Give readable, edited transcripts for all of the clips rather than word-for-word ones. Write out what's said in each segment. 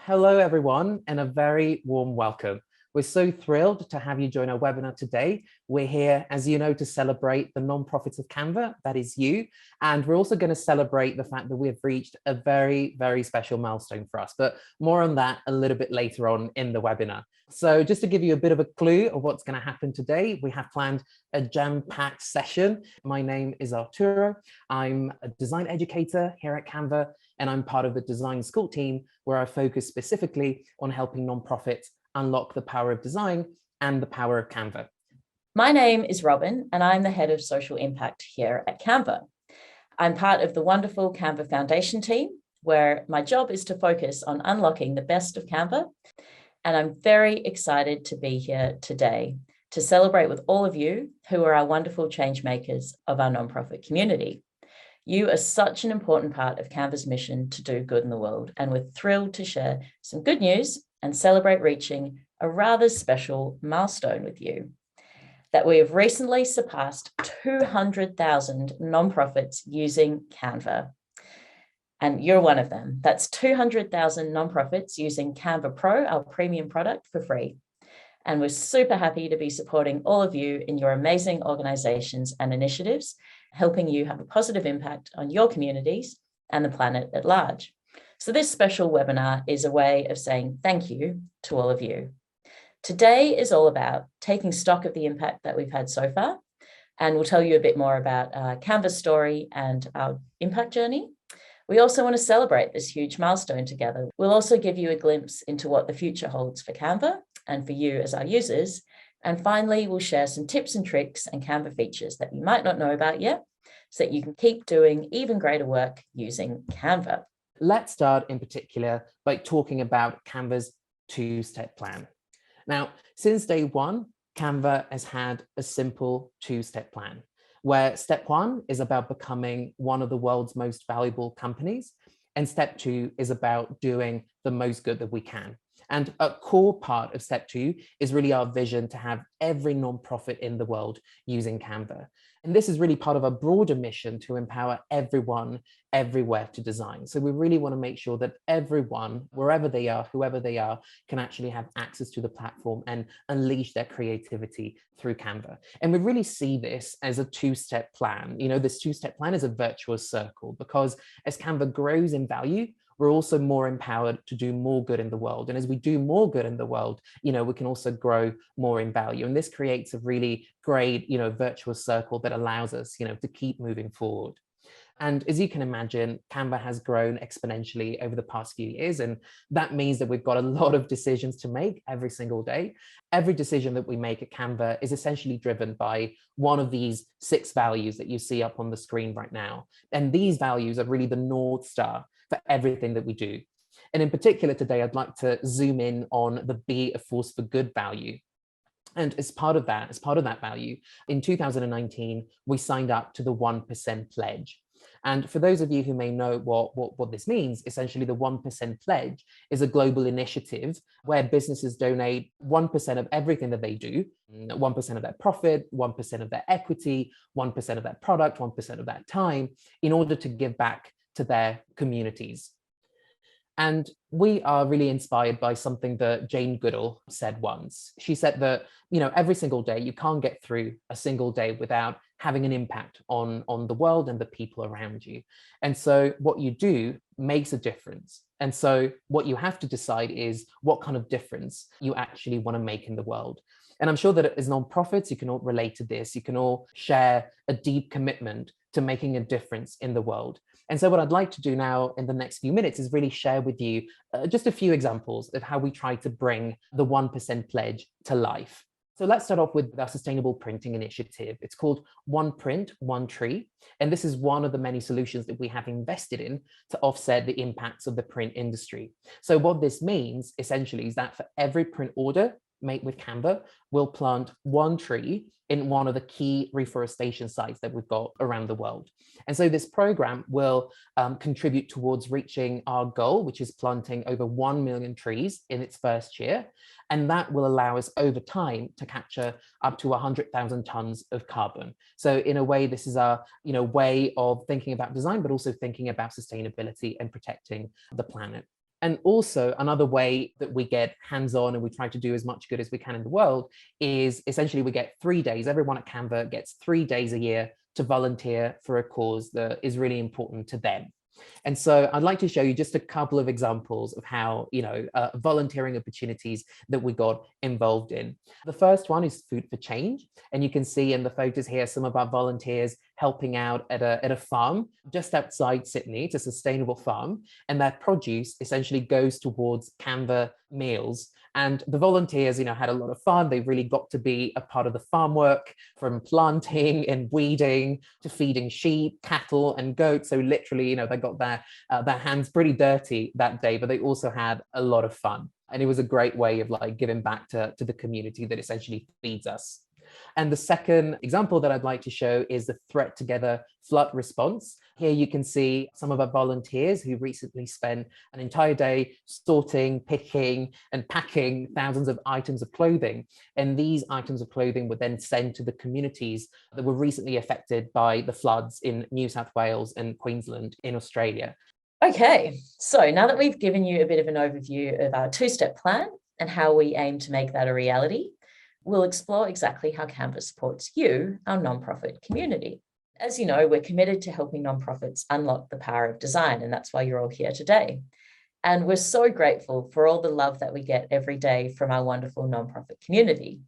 Hello, everyone, and a very warm welcome. We're so thrilled to have you join our webinar today. We're here, as you know, to celebrate the nonprofits of Canva, that is you. And we're also going to celebrate the fact that we've reached a very, very special milestone for us, but more on that a little bit later on in the webinar. So just to give you a bit of a clue of what's going to happen today, we have planned a jam-packed session. My name is Arturo. I'm a design educator here at Canva, and I'm part of the design school team where I focus specifically on helping nonprofits unlock the power of design and the power of Canva. My name is Robyn, and I'm the head of social impact here at Canva. I'm part of the wonderful Canva Foundation team, where my job is to focus on unlocking the best of Canva. And I'm very excited to be here today to celebrate with all of you who are our wonderful change makers of our nonprofit community. You are such an important part of Canva's mission to do good in the world, and we're thrilled to share some good news and celebrate reaching a rather special milestone with you, that we have recently surpassed 200,000 nonprofits using Canva. And you're one of them. That's 200,000 nonprofits using Canva Pro, our premium product, for free. And we're super happy to be supporting all of you in your amazing organizations and initiatives, helping you have a positive impact on your communities and the planet at large. So this special webinar is a way of saying thank you to all of you. Today is all about taking stock of the impact that we've had so far, and we'll tell you a bit more about Canva's story and our impact journey. We also want to celebrate this huge milestone together. We'll also give you a glimpse into what the future holds for Canva and for you as our users. And finally, we'll share some tips and tricks and Canva features that you might not know about yet, so that you can keep doing even greater work using Canva. Let's start in particular by talking about Canva's two-step plan. Now, since day one, Canva has had a simple two-step plan, where step one is about becoming one of the world's most valuable companies, and step two is about doing the most good that we can. And a core part of step two is really our vision to have every nonprofit in the world using Canva. And this is really part of a broader mission to empower everyone, everywhere to design. So we really want to make sure that everyone, wherever they are, whoever they are, can actually have access to the platform and unleash their creativity through Canva. And we really see this as a two-step plan. You know, this two-step plan is a virtuous circle, because as Canva grows in value, we're also more empowered to do more good in the world. And as we do more good in the world, you know, we can also grow more in value. And this creates a really great, you know, virtuous circle that allows us, you know, to keep moving forward. And as you can imagine, Canva has grown exponentially over the past few years. And that means that we've got a lot of decisions to make every single day. Every decision that we make at Canva is essentially driven by one of these 6 values that you see up on the screen right now. And these values are really the North Star for everything that we do. And in particular today, I'd like to zoom in on the Be a Force for Good value. And as part of that value, in 2019, we signed up to the 1% pledge. And for those of you who may know what this means, essentially the 1% pledge is a global initiative where businesses donate 1% of everything that they do, 1% of their profit, 1% of their equity, 1% of their product, 1% of their time, in order to give back to their communities. And we are really inspired by something that Jane Goodall said once. She said that, you know, every single day, you can't get through a single day without having an impact on the world and the people around you. And so what you do makes a difference. And so what you have to decide is what kind of difference you actually want to make in the world. And I'm sure that as nonprofits, you can all relate to this. You can all share a deep commitment to making a difference in the world. And so what I'd like to do now in the next few minutes is really share with you just a few examples of how we try to bring the 1% pledge to life. So let's start off with our sustainable printing initiative. It's called One Print, One Tree. And this is one of the many solutions that we have invested in to offset the impacts of the print industry. So what this means essentially is that for every print order made with Canva, we'll plant 1 tree in one of the key reforestation sites that we've got around the world. And so this program will contribute towards reaching our goal, which is planting over 1 million trees in its first year. And that will allow us over time to capture up to 100,000 tons of carbon. So in a way, this is our way of thinking about design, but also thinking about sustainability and protecting the planet. And also another way that we get hands-on and we try to do as much good as we can in the world is essentially we get 3 days. Everyone at Canva gets 3 days a year to volunteer for a cause that is really important to them. And so I'd like to show you just a couple of examples of how, volunteering opportunities that we got involved in. The first one is Food for Change. And you can see in the photos here, some of our volunteers helping out at a farm just outside Sydney. It's a sustainable farm. And that produce essentially goes towards Canva meals. And the volunteers, had a lot of fun. They really got to be a part of the farm work, from planting and weeding to feeding sheep, cattle, and goats. So literally, they got their hands pretty dirty that day, but they also had a lot of fun. And it was a great way of giving back to the community that essentially feeds us. And the second example that I'd like to show is the Threat Together flood response. Here you can see some of our volunteers who recently spent an entire day sorting, picking, and packing thousands of items of clothing. And these items of clothing were then sent to the communities that were recently affected by the floods in New South Wales and Queensland in Australia. Okay, so now that we've given you a bit of an overview of our two-step plan and how we aim to make that a reality, we'll explore exactly how Canva supports you, our nonprofit community. As you know, we're committed to helping nonprofits unlock the power of design, and that's why you're all here today. And we're so grateful for all the love that we get every day from our wonderful nonprofit community.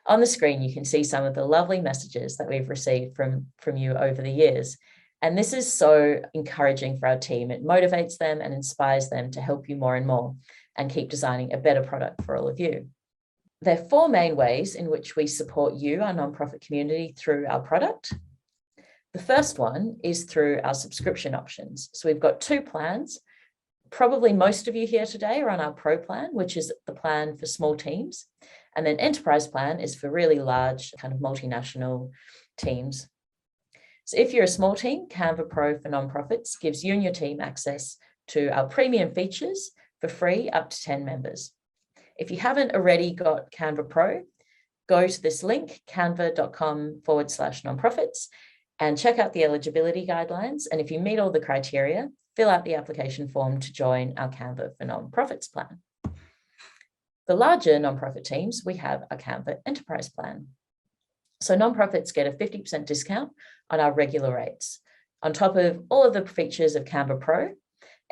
On the screen, you can see some of the lovely messages that we've received from you over the years. And this is so encouraging for our team. It motivates them and inspires them to help you more and more and keep designing a better product for all of you. There are 4 main ways in which we support you, our nonprofit community, through our product. The first one is through our subscription options. So we've got 2 plans. Probably most of you here today are on our Pro plan, which is the plan for small teams. And then Enterprise plan is for really large kind of multinational teams. So if you're a small team, Canva Pro for nonprofits gives you and your team access to our premium features for free up to 10 members. If you haven't already got Canva Pro, go to this link, canva.com/nonprofits, and check out the eligibility guidelines. And if you meet all the criteria, fill out the application form to join our Canva for Nonprofits plan. The larger nonprofit teams, we have a Canva Enterprise plan. So nonprofits get a 50% discount on our regular rates. On top of all of the features of Canva Pro,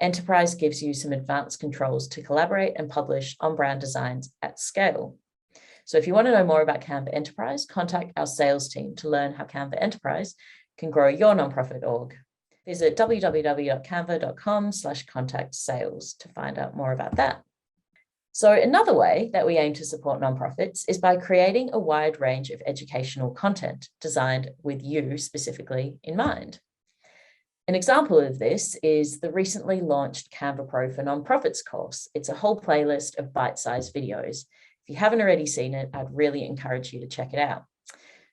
Enterprise gives you some advanced controls to collaborate and publish on-brand designs at scale. So if you want to know more about Canva Enterprise, contact our sales team to learn how Canva Enterprise can grow your nonprofit org. Visit www.canva.com/contact-sales to find out more about that. So another way that we aim to support nonprofits is by creating a wide range of educational content designed with you specifically in mind. An example of this is the recently launched Canva Pro for Nonprofits course. It's a whole playlist of bite-sized videos. If you haven't already seen it, I'd really encourage you to check it out.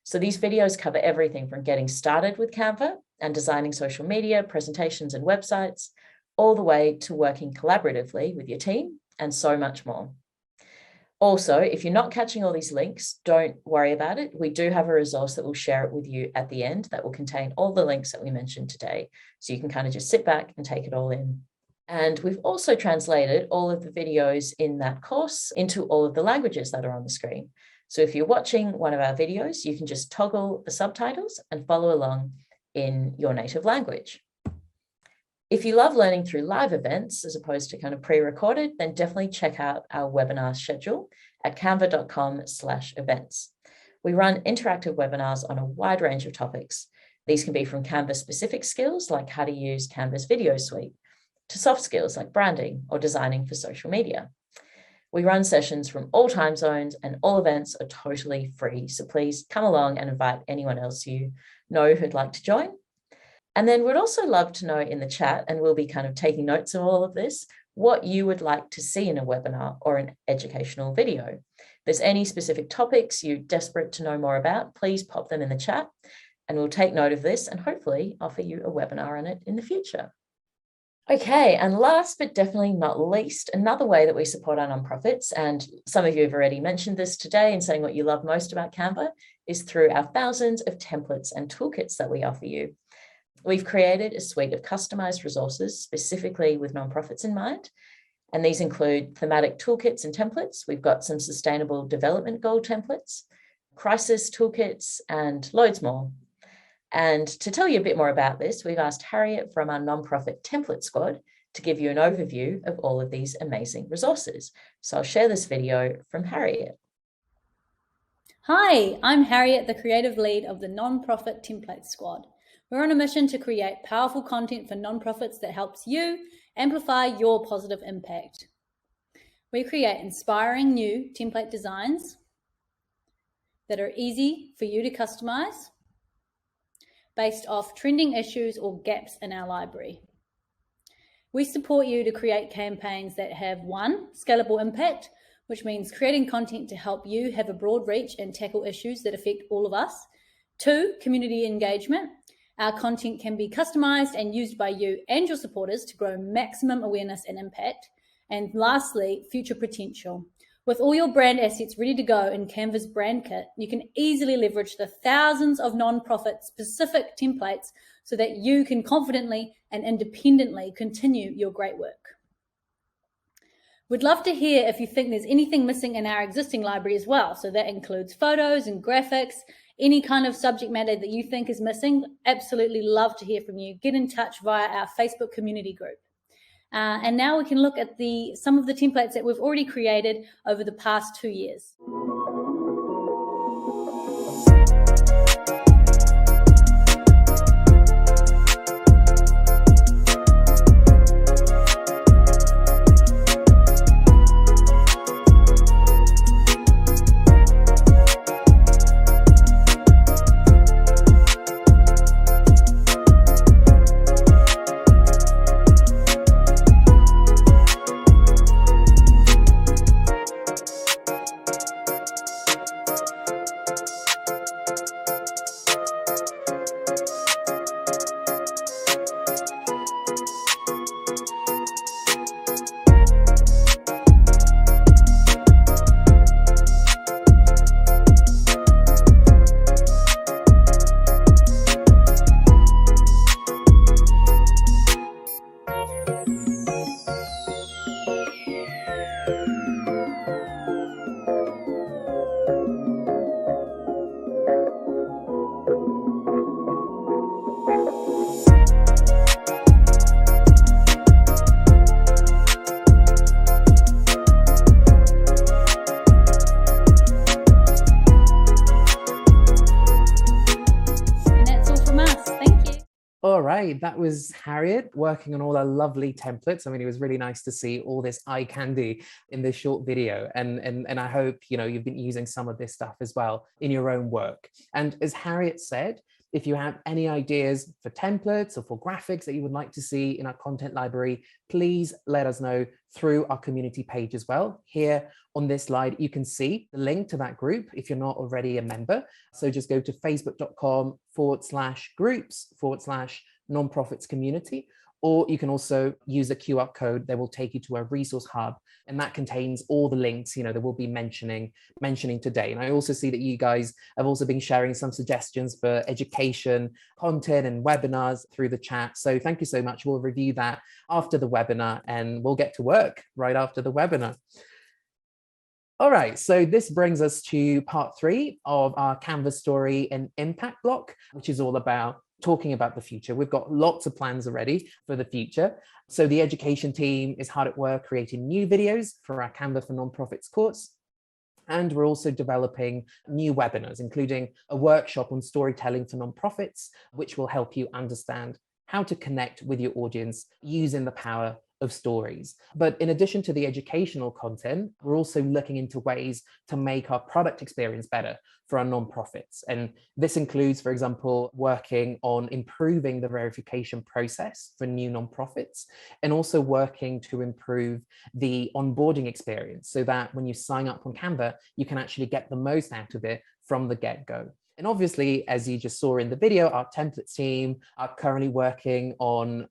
So these videos cover everything from getting started with Canva and designing social media, presentations, and websites, all the way to working collaboratively with your team and so much more. Also, if you're not catching all these links, don't worry about it. We do have a resource that will share it with you at the end that will contain all the links that we mentioned today. So you can kind of just sit back and take it all in. And we've also translated all of the videos in that course into all of the languages that are on the screen. So if you're watching one of our videos, you can just toggle the subtitles and follow along in your native language. If you love learning through live events as opposed to kind of pre-recorded, then definitely check out our webinar schedule at canva.com/events. We run interactive webinars on a wide range of topics. These can be from Canva-specific skills like how to use Canva's video suite to soft skills like branding or designing for social media. We run sessions from all time zones and all events are totally free. So please come along and invite anyone else you know who'd like to join. And then we'd also love to know in the chat, and we'll be kind of taking notes of all of this, what you would like to see in a webinar or an educational video. If there's any specific topics you're desperate to know more about, please pop them in the chat and we'll take note of this and hopefully offer you a webinar on it in the future. Okay, and last but definitely not least, another way that we support our nonprofits, and some of you have already mentioned this today in saying what you love most about Canva, is through our thousands of templates and toolkits that we offer you. We've created a suite of customized resources specifically with nonprofits in mind, And these include thematic toolkits and templates. We've got some sustainable development goal templates, crisis toolkits, and loads more. And to tell you a bit more about this, we've asked Harriet from our nonprofit template squad to give you an overview of all of these amazing resources. So I'll share this video from Harriet. Hi, I'm Harriet, the creative lead of the nonprofit template squad. We're on a mission to create powerful content for nonprofits that helps you amplify your positive impact. We create inspiring new template designs that are easy for you to customize based off trending issues or gaps in our library. We support you to create campaigns that have 1, scalable impact, which means creating content to help you have a broad reach and tackle issues that affect all of us. 2, community engagement. Our content can be customized and used by you and your supporters to grow maximum awareness and impact. And lastly, future potential. With all your brand assets ready to go in Canva's brand kit, you can easily leverage the thousands of nonprofit specific templates so that you can confidently and independently continue your great work. We'd love to hear if you think there's anything missing in our existing library as well. So that includes photos and graphics, any kind of subject matter that you think is missing. Absolutely love to hear from you. Get in touch via our Facebook community group. And now we can look at some of the templates that we've already created over the past 2 years. All right, that was Harriet working on all our lovely templates. I mean, it was really nice to see all this eye candy in this short video. And I hope, you've been using some of this stuff as well in your own work. And as Harriet said, if you have any ideas for templates or for graphics that you would like to see in our content library, please let us know through our community page as well. Here on this slide, you can see the link to that group if you're not already a member. So just go to facebook.com/groups/nonprofits community, or you can also use a QR code that will take you to a resource hub, and that contains all the links that we'll be mentioning today. And I also see that you guys have also been sharing some suggestions for education content and webinars through the chat. So thank you so much. We'll review that after the webinar and we'll get to work right after the webinar. All right, so this brings us to part 3 of our Canva story and impact block, which is all about talking about the future. We've got lots of plans already for the future. So the education team is hard at work creating new videos for our Canva for Nonprofits course. And we're also developing new webinars, including a workshop on storytelling for nonprofits, which will help you understand how to connect with your audience using the power of stories. But in addition to the educational content, we're also looking into ways to make our product experience better for our nonprofits. And this includes, for example, working on improving the verification process for new nonprofits, and also working to improve the onboarding experience so that when you sign up on Canva, you can actually get the most out of it from the get-go. And obviously, as you just saw in the video, our templates team are currently working are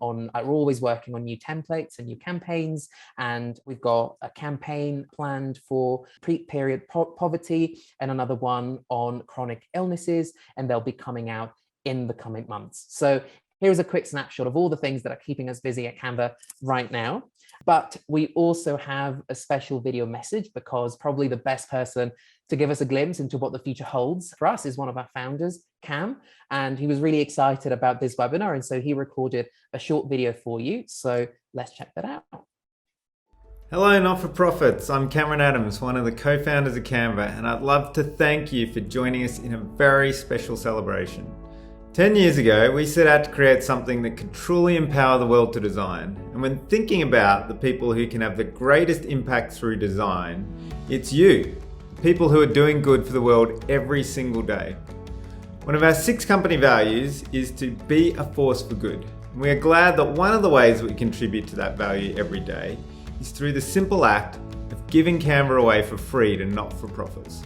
always working on new templates and new campaigns. And we've got a campaign planned for pre-period poverty and another one on chronic illnesses, and they'll be coming out in the coming months. So here's a quick snapshot of all the things that are keeping us busy at Canva right now. But we also have a special video message, because probably the best person to give us a glimpse into what the future holds for us is one of our founders, Cam, and he was really excited about this webinar. And so he recorded a short video for you. So let's check that out. Hello, not-for-profits. I'm Cameron Adams, one of the co-founders of Canva, and I'd love to thank you for joining us in a very special celebration. 10 years ago, we set out to create something that could truly empower the world to design. And when thinking about the people who can have the greatest impact through design, it's you, the people who are doing good for the world every single day. One of our 6 company values is to be a force for good. And we are glad that one of the ways we contribute to that value every day is through the simple act of giving Canva away for free to not-for-profits.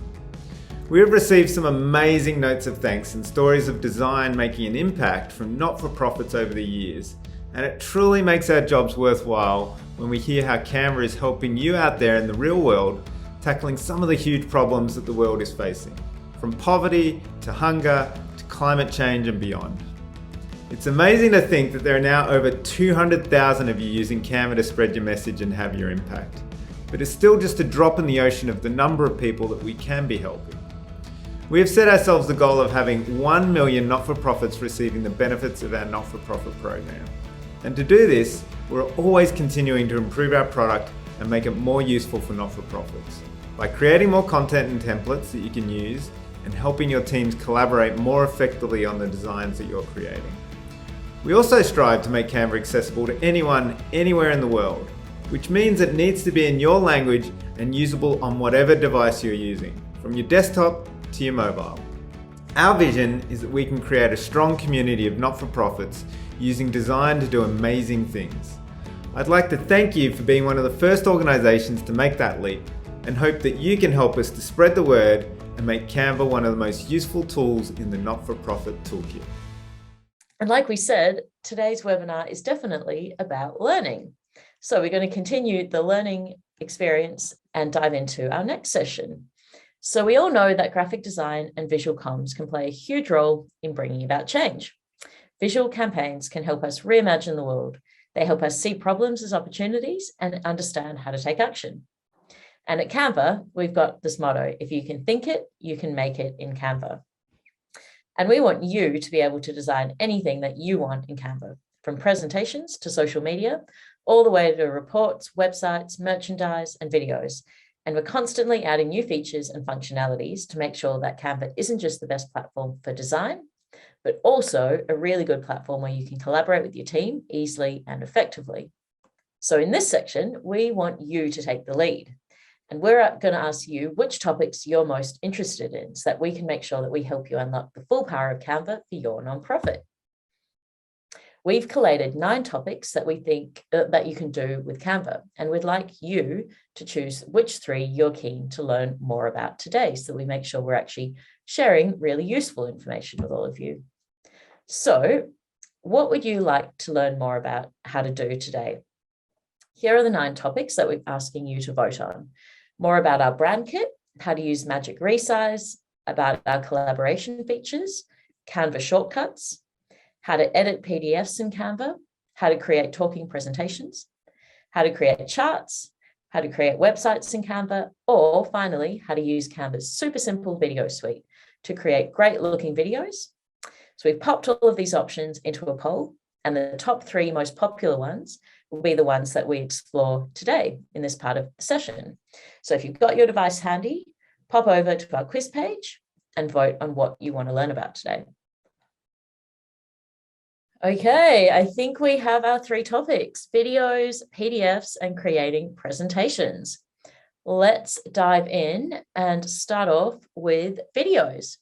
We have received some amazing notes of thanks and stories of design making an impact from not-for-profits over the years, and it truly makes our jobs worthwhile when we hear how Canva is helping you out there in the real world, tackling some of the huge problems that the world is facing, from poverty to hunger to climate change and beyond. It's amazing to think that there are now over 200,000 of you using Canva to spread your message and have your impact, but it's still just a drop in the ocean of the number of people that we can be helping. We have set ourselves the goal of having 1 million not-for-profits receiving the benefits of our not-for-profit program. And to do this, we're always continuing to improve our product and make it more useful for not-for-profits by creating more content and templates that you can use and helping your teams collaborate more effectively on the designs that you're creating. We also strive to make Canva accessible to anyone, anywhere in the world, which means it needs to be in your language and usable on whatever device you're using, from your desktop to your mobile. Our vision is that we can create a strong community of not-for-profits using design to do amazing things. I'd like to thank you for being one of the first organisations to make that leap, and hope that you can help us to spread the word and make Canva one of the most useful tools in the not-for-profit toolkit. And like we said, today's webinar is definitely about learning. So we're going to continue the learning experience and dive into our next session. So we all know that graphic design and visual comms can play a huge role in bringing about change. Visual campaigns can help us reimagine the world. They help us see problems as opportunities and understand how to take action. And at Canva, we've got this motto: if you can think it, you can make it in Canva. And we want you to be able to design anything that you want in Canva, from presentations to social media, all the way to reports, websites, merchandise, and videos. And we're constantly adding new features and functionalities to make sure that Canva isn't just the best platform for design, but also a really good platform where you can collaborate with your team easily and effectively. So in this section, we want you to take the lead. And we're going to ask you which topics you're most interested in so that we can make sure that we help you unlock the full power of Canva for your nonprofit. We've collated 9 topics that we think that you can do with Canva, and we'd like you to choose which 3 you're keen to learn more about today, so we make sure we're actually sharing really useful information with all of you. So what would you like to learn more about how to do today? Here are the 9 topics that we're asking you to vote on. More about our brand kit, how to use Magic Resize, about our collaboration features, Canva shortcuts, how to edit PDFs in Canva, how to create talking presentations, how to create charts, how to create websites in Canva, or finally, how to use Canva's super simple video suite to create great looking videos. So we've popped all of these options into a poll, and the top 3 most popular ones will be the ones that we explore today in this part of the session. So if you've got your device handy, pop over to our quiz page and vote on what you want to learn about today. Okay, I think we have our 3 topics: videos, PDFs, and creating presentations. Let's dive in and start off with videos.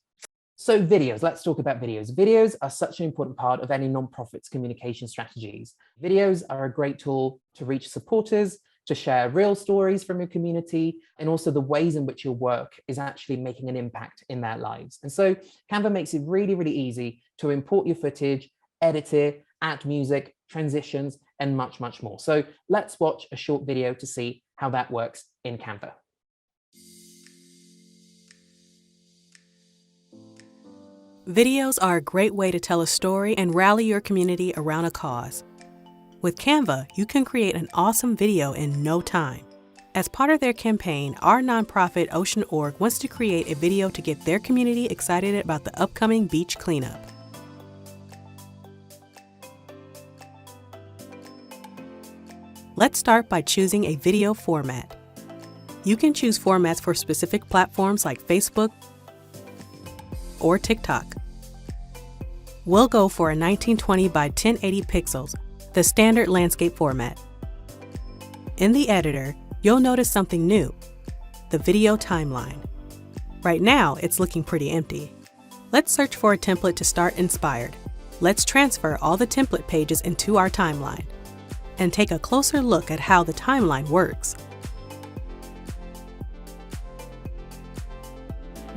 So videos, let's talk about videos. Videos are such an important part of any nonprofit's communication strategies. Videos are a great tool to reach supporters, to share real stories from your community, and also the ways in which your work is actually making an impact in their lives. And so Canva makes it really, really easy to import your footage, edit it, add music, transitions, and much, much more. So let's watch a short video to see how that works in Canva. Videos are a great way to tell a story and rally your community around a cause. With Canva, you can create an awesome video in no time. As part of their campaign, our nonprofit Ocean Org wants to create a video to get their community excited about the upcoming beach cleanup. Let's start by choosing a video format. You can choose formats for specific platforms like Facebook or TikTok. We'll go for a 1920 by 1080 pixels, the standard landscape format. In the editor, you'll notice something new, the video timeline. Right now, it's looking pretty empty. Let's search for a template to start inspired. Let's transfer all the template pages into our timeline and take a closer look at how the timeline works.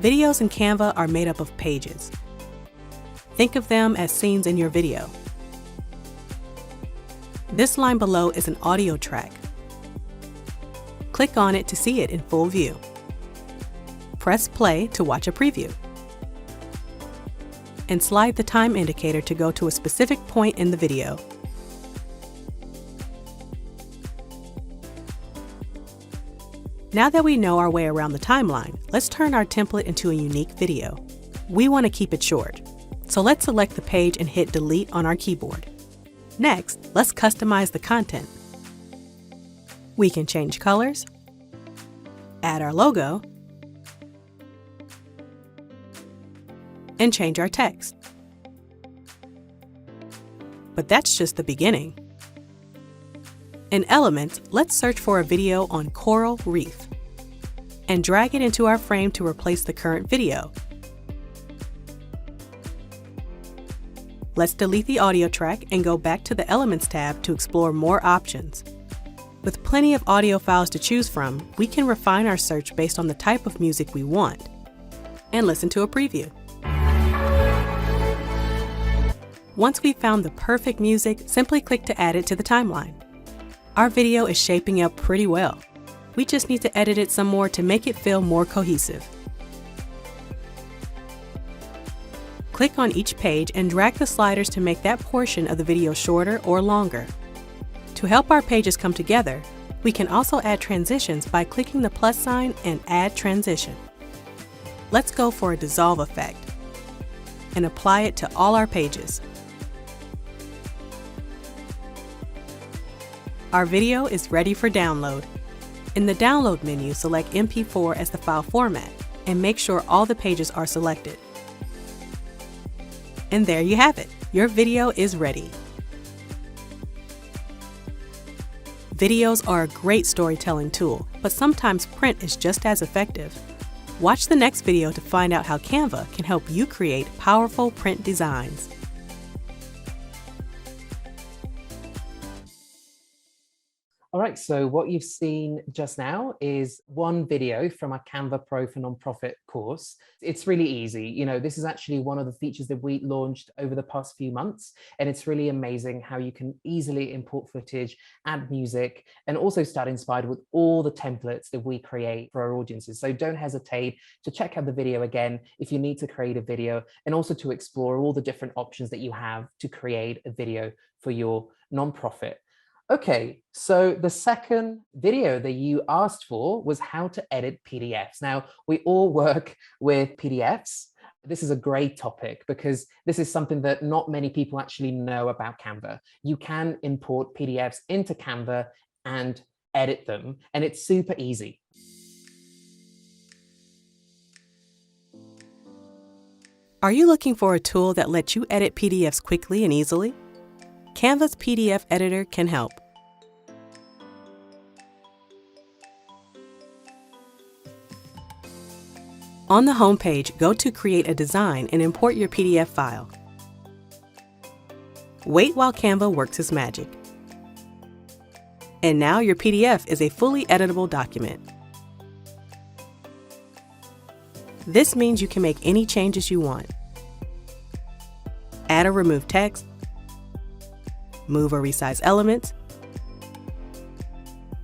Videos in Canva are made up of pages. Think of them as scenes in your video. This line below is an audio track. Click on it to see it in full view. Press play to watch a preview. And slide the time indicator to go to a specific point in the video. Now that we know our way around the timeline, let's turn our template into a unique video. We want to keep it short, so let's select the page and hit Delete on our keyboard. Next, let's customize the content. We can change colors, add our logo, and change our text. But that's just the beginning. In Elements, let's search for a video on coral reef and drag it into our frame to replace the current video. Let's delete the audio track and go back to the Elements tab to explore more options. With plenty of audio files to choose from, we can refine our search based on the type of music we want and listen to a preview. Once we've found the perfect music, simply click to add it to the timeline. Our video is shaping up pretty well. We just need to edit it some more to make it feel more cohesive. Click on each page and drag the sliders to make that portion of the video shorter or longer. To help our pages come together, we can also add transitions by clicking the plus sign and Add Transition. Let's go for a dissolve effect and apply it to all our pages. Our video is ready for download. In the Download menu, select MP4 as the file format and make sure all the pages are selected. And there you have it. Your video is ready. Videos are a great storytelling tool, but sometimes print is just as effective. Watch the next video to find out how Canva can help you create powerful print designs. All right, so what you've seen just now is one video from our Canva Pro for Nonprofit course. It's really easy. You know, this is actually one of the features that we launched over the past few months, and it's really amazing how you can easily import footage, add music, and also start inspired with all the templates that we create for our audiences. So don't hesitate to check out the video again if you need to create a video, and also to explore all the different options that you have to create a video for your nonprofit. Okay, so the second video that you asked for was how to edit PDFs. Now, we all work with PDFs. This is a great topic because this is something that not many people actually know about Canva. You can import PDFs into Canva and edit them, and it's super easy. Are you looking for a tool that lets you edit PDFs quickly and easily? Canva's PDF editor can help. On the home page, go to Create a Design and import your PDF file. Wait while Canva works its magic. And now your PDF is a fully editable document. This means you can make any changes you want. Add or remove text, move or resize elements,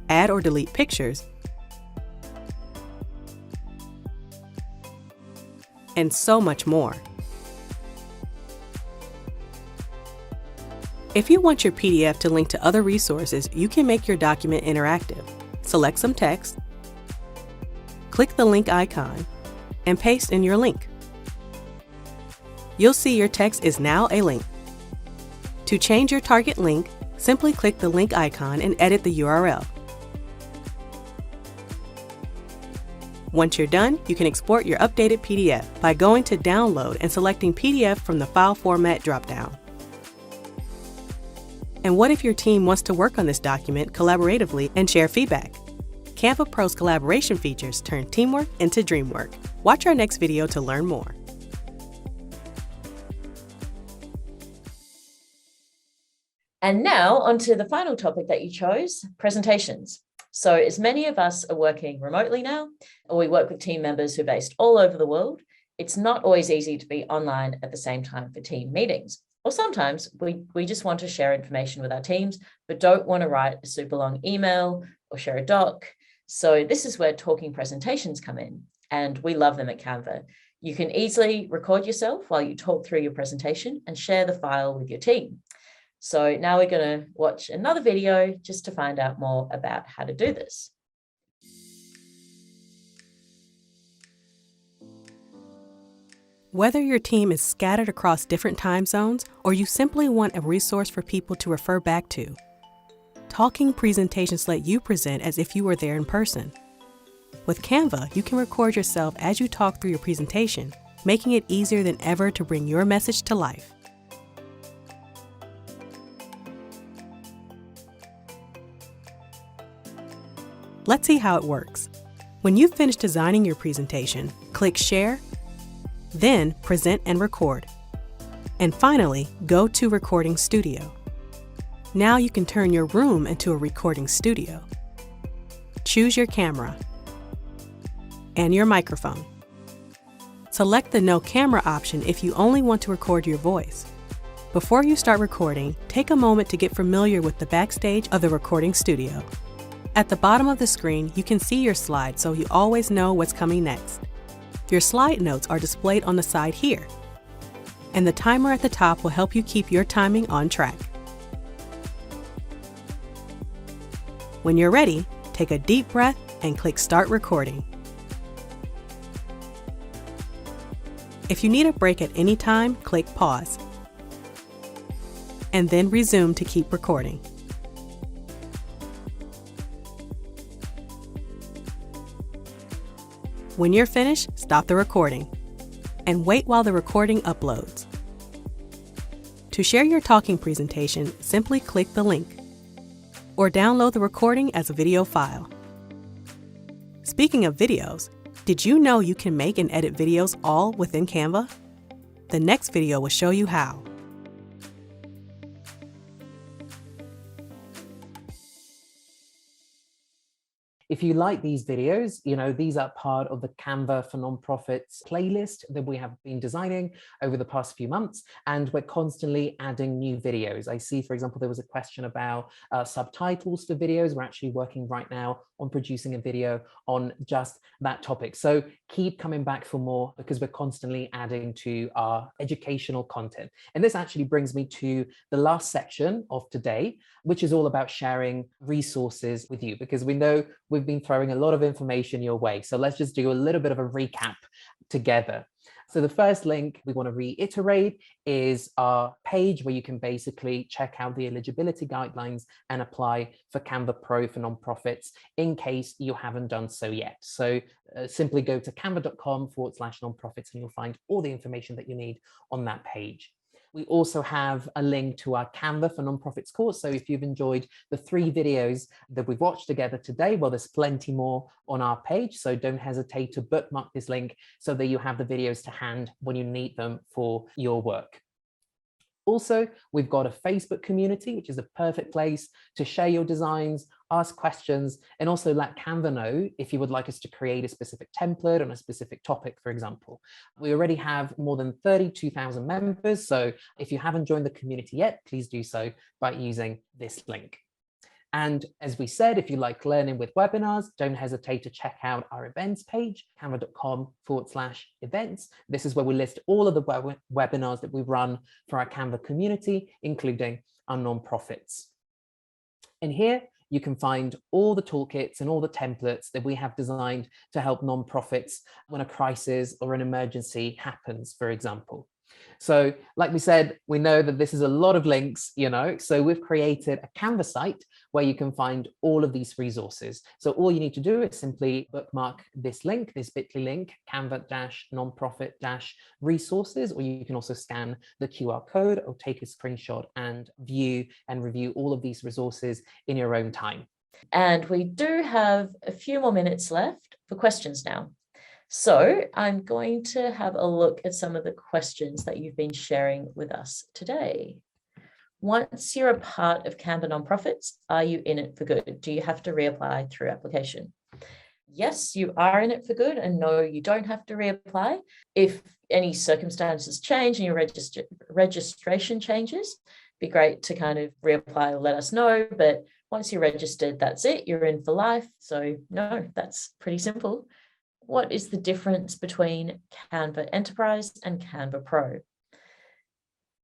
add or delete pictures, and so much more. If you want your PDF to link to other resources, you can make your document interactive. Select some text, click the link icon, and paste in your link. You'll see your text is now a link. To change your target link, simply click the link icon and edit the URL. Once you're done, you can export your updated PDF by going to Download and selecting PDF from the File Format dropdown. And what if your team wants to work on this document collaboratively and share feedback? Canva Pro's collaboration features turn teamwork into dreamwork. Watch our next video to learn more. And now onto the final topic that you chose, presentations. So as many of us are working remotely now, or we work with team members who are based all over the world, it's not always easy to be online at the same time for team meetings. Or sometimes we just want to share information with our teams, but don't want to write a super long email or share a doc. So this is where talking presentations come in, and we love them at Canva. You can easily record yourself while you talk through your presentation and share the file with your team. So now we're going to watch another video just to find out more about how to do this. Whether your team is scattered across different time zones or you simply want a resource for people to refer back to, talking presentations let you present as if you were there in person. With Canva, you can record yourself as you talk through your presentation, making it easier than ever to bring your message to life. Let's see how it works. When you've finished designing your presentation, click Share, then Present and Record. And finally, go to Recording Studio. Now you can turn your room into a recording studio. Choose your camera and your microphone. Select the No Camera option if you only want to record your voice. Before you start recording, take a moment to get familiar with the backstage of the recording studio. At the bottom of the screen, you can see your slides so you always know what's coming next. Your slide notes are displayed on the side here, and the timer at the top will help you keep your timing on track. When you're ready, take a deep breath and click Start Recording. If you need a break at any time, click Pause, and then resume to keep recording. When you're finished, stop the recording and wait while the recording uploads. To share your talking presentation, simply click the link or download the recording as a video file. Speaking of videos, did you know you can make and edit videos all within Canva? The next video will show you how. If you like these videos, these are part of the Canva for Nonprofits playlist that we have been designing over the past few months, and we're constantly adding new videos. I see, for example, there was a question about subtitles for videos. We're actually working right now on producing a video on just that topic. So keep coming back for more because we're constantly adding to our educational content. And this actually brings me to the last section of today, which is all about sharing resources with you, because we know we've been throwing a lot of information your way. So let's just do a little bit of a recap together. So the first link we want to reiterate is our page where you can basically check out the eligibility guidelines and apply for Canva Pro for nonprofits in case you haven't done so yet. So simply go to canva.com/nonprofits and you'll find all the information that you need on that page. We also have a link to our Canva for Nonprofits course. So if you've enjoyed the 3 videos that we've watched together today, well, there's plenty more on our page. So don't hesitate to bookmark this link so that you have the videos to hand when you need them for your work. Also, we've got a Facebook community, which is a perfect place to share your designs, ask questions, and also let Canva know if you would like us to create a specific template on a specific topic, for example. We already have more than 32,000 members, so if you haven't joined the community yet, please do so by using this link. And as we said, if you like learning with webinars, don't hesitate to check out our events page, canva.com/events. This is where we list all of the webinars that we run for our Canva community, including our nonprofits. In here, you can find all the toolkits and all the templates that we have designed to help nonprofits when a crisis or an emergency happens, for example. So like we said, we know that this is a lot of links, so we've created a Canva site where you can find all of these resources. So all you need to do is simply bookmark this link, this bit.ly link, Canva-nonprofit-resources, or you can also scan the QR code or take a screenshot and view and review all of these resources in your own time. And we do have a few more minutes left for questions now. So I'm going to have a look at some of the questions that you've been sharing with us today. Once you're a part of Canva Nonprofits, are you in it for good? Do you have to reapply through application? Yes, you are in it for good, and no, you don't have to reapply. If any circumstances change and your registration changes, it'd be great to kind of reapply or let us know. But once you're registered, that's it. You're in for life. So no, that's pretty simple. What is the difference between Canva Enterprise and Canva Pro?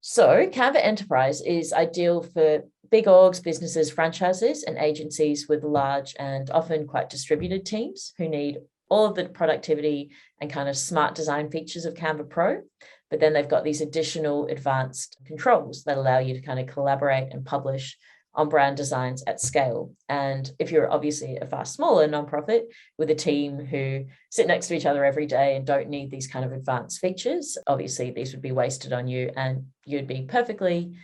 So Canva Enterprise is ideal for big orgs, businesses, franchises, and agencies with large and often quite distributed teams who need all of the productivity and kind of smart design features of Canva Pro. But then they've got these additional advanced controls that allow you to kind of collaborate and publish on brand designs at scale. And if you're obviously a far smaller nonprofit with a team who sit next to each other every day and don't need these kind of advanced features, obviously these would be wasted on you, and you'd be perfectly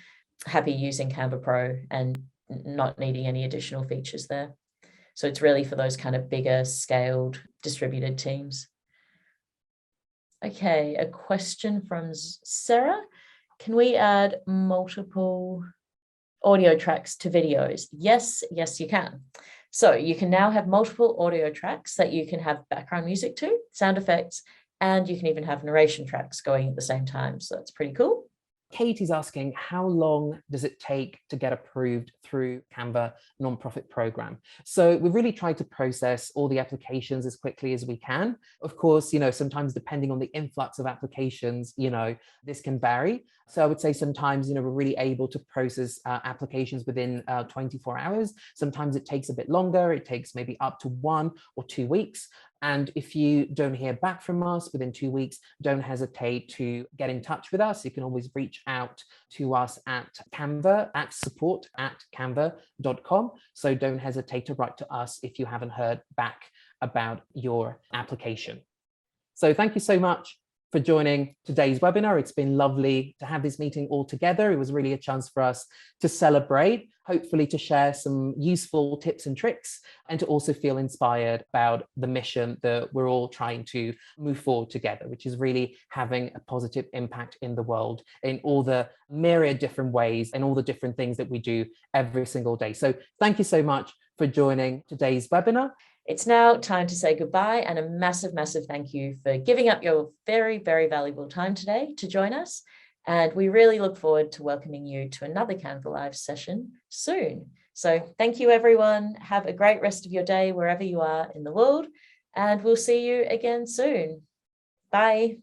happy using Canva Pro and not needing any additional features there. So it's really for those kind of bigger scaled distributed teams. Okay, a question from Sarah. Can we add multiple audio tracks to videos? Yes, you can. So you can now have multiple audio tracks that you can have background music to, sound effects, and you can even have narration tracks going at the same time. So that's pretty cool. Katie's asking, how long does it take to get approved through Canva nonprofit program? So we really try to process all the applications as quickly as we can. Of course, sometimes depending on the influx of applications, this can vary. So I would say sometimes, we're really able to process applications within 24 hours. Sometimes it takes a bit longer. It takes maybe up to 1 or 2 weeks. And if you don't hear back from us within 2 weeks, don't hesitate to get in touch with us. You can always reach out to us at Canva, at support@canva.com. So don't hesitate to write to us if you haven't heard back about your application. So thank you so much for joining today's webinar. It's been lovely to have this meeting all together. It was really a chance for us to celebrate, hopefully to share some useful tips and tricks, and to also feel inspired about the mission that we're all trying to move forward together, which is really having a positive impact in the world in all the myriad different ways and all the different things that we do every single day. So thank you so much for joining today's webinar. It's now time to say goodbye, and a massive, massive thank you for giving up your very, very valuable time today to join us. And we really look forward to welcoming you to another Canva Live session soon. So thank you, everyone. Have a great rest of your day wherever you are in the world, and we'll see you again soon. Bye.